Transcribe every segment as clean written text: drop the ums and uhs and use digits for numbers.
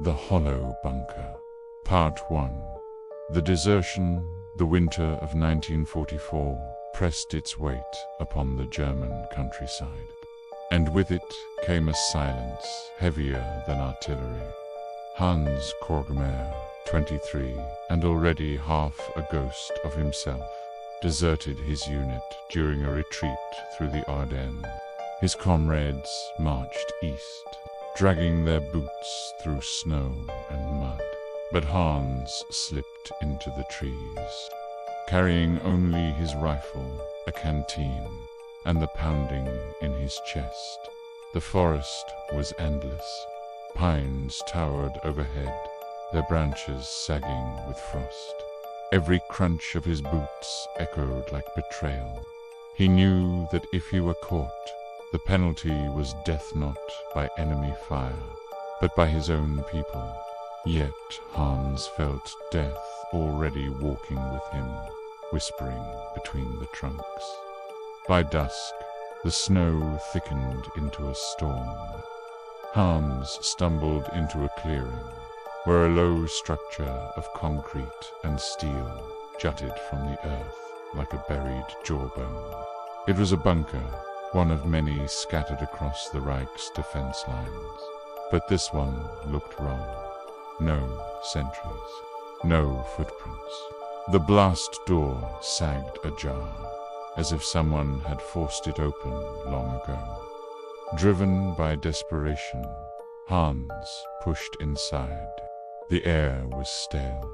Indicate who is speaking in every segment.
Speaker 1: The Hollow Bunker. Part 1. The desertion, the winter of 1944, pressed its weight upon the German countryside. And with it came a silence heavier than artillery. Hans Korgmer, 23, and already half a ghost of himself, deserted his unit during a retreat through the Ardennes. His comrades marched east, dragging their boots through snow and mud. But Hans slipped into the trees, carrying only his rifle, a canteen, and the pounding in his chest. The forest was endless. Pines towered overhead, their branches sagging with frost. Every crunch of his boots echoed like betrayal. He knew that if he were caught, the penalty was death not by enemy fire, but by his own people. Yet Hans felt death already walking with him, whispering between the trunks. By dusk, the snow thickened into a storm. Hans stumbled into a clearing, where a low structure of concrete and steel jutted from the earth like a buried jawbone. It was a bunker, one of many scattered across the Reich's defense lines. But this one looked wrong. No sentries, no footprints. The blast door sagged ajar, as if someone had forced it open long ago. Driven by desperation, Hans pushed inside. The air was stale,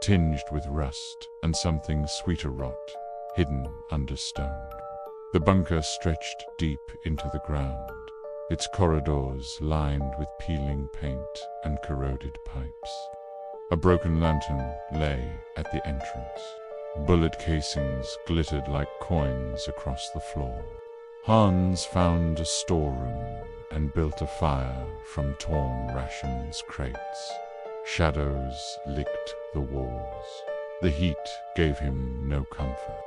Speaker 1: tinged with rust and something sweeter rot, hidden under stone. The bunker stretched deep into the ground, its corridors lined with peeling paint and corroded pipes. A broken lantern lay at the entrance. Bullet casings glittered like coins across the floor. Hans found a storeroom and built a fire from torn rations crates. Shadows licked the walls. The heat gave him no comfort.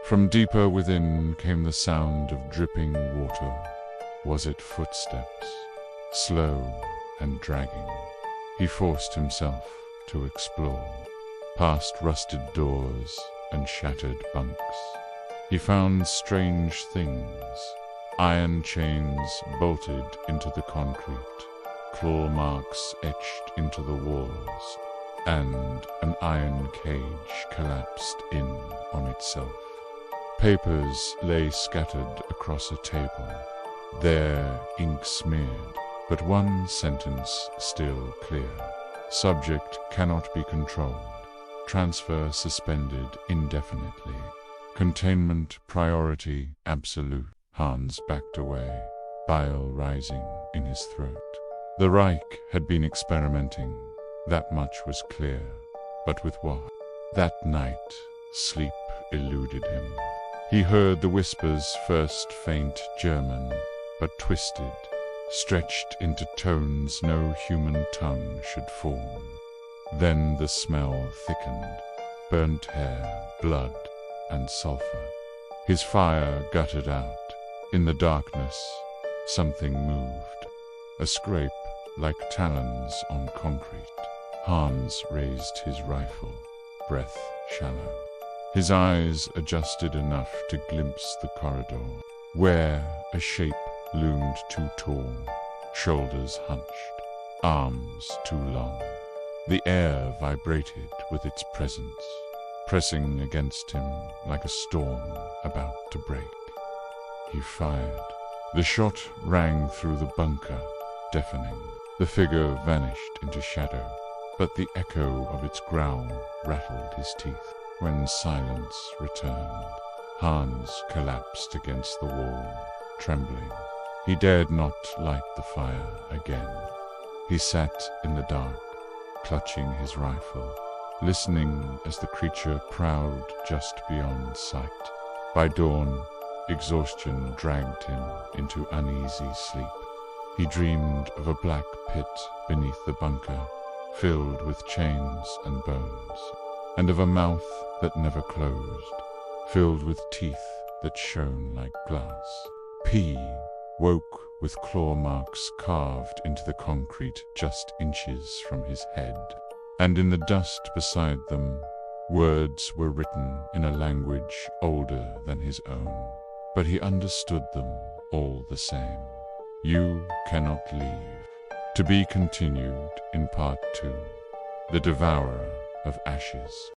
Speaker 1: From deeper within came the sound of dripping water. Was it footsteps? Slow and dragging. He forced himself to explore, past rusted doors and shattered bunks. He found strange things, iron chains bolted into the concrete, claw marks etched into the walls, and an iron cage collapsed in on itself. Papers lay scattered across a table, there ink smeared, but one sentence still clear. Subject cannot be controlled. Transfer suspended indefinitely. Containment priority absolute. Hans backed away, bile rising in his throat. The Reich had been experimenting, that much was clear. But with what? That night, sleep eluded him. He heard the whispers, first faint German, but twisted, stretched into tones no human tongue should form. Then the smell thickened, burnt hair, blood, and sulfur. His fire guttered out. In the darkness, something moved. A scrape like talons on concrete. Hans raised his rifle, breath shallow. His eyes adjusted enough to glimpse the corridor, where a shape loomed too tall, shoulders hunched, arms too long. The air vibrated with its presence, pressing against him like a storm about to break. He fired. The shot rang through the bunker, deafening. The figure vanished into shadow, but the echo of its growl rattled his teeth. When silence returned, Hans collapsed against the wall, trembling. He dared not light the fire again. He sat in the dark, clutching his rifle, listening as the creature prowled just beyond sight. By dawn, exhaustion dragged him into uneasy sleep. He dreamed of a black pit beneath the bunker, filled with chains and bones, and of a mouth that never closed, filled with teeth that shone like glass. P woke with claw marks carved into the concrete just inches from his head. And in the dust beside them, words were written in a language older than his own. But he understood them all the same. You cannot leave. To be continued in part 2. The Devourer of Ashes.